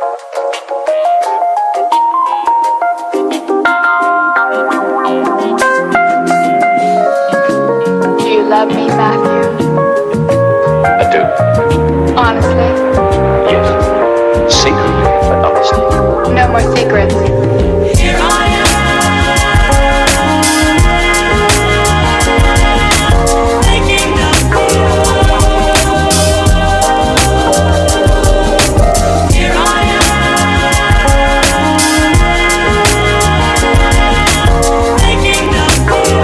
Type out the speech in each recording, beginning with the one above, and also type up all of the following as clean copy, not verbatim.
Do you love me, Matthew? I do. Honestly? Yes. Secretly, but honestly. No more secrets. Here I am, making up for you. Here I am, making up for you.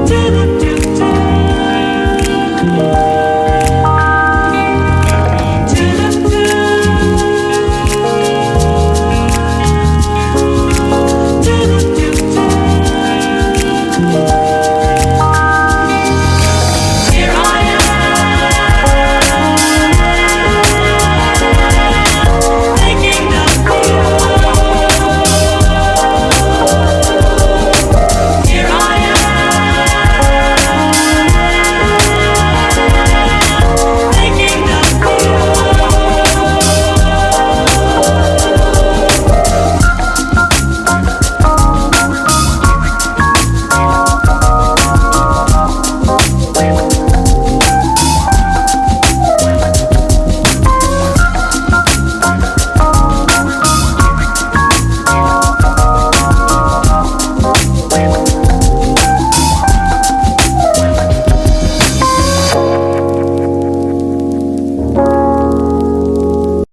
Do-do-do-do.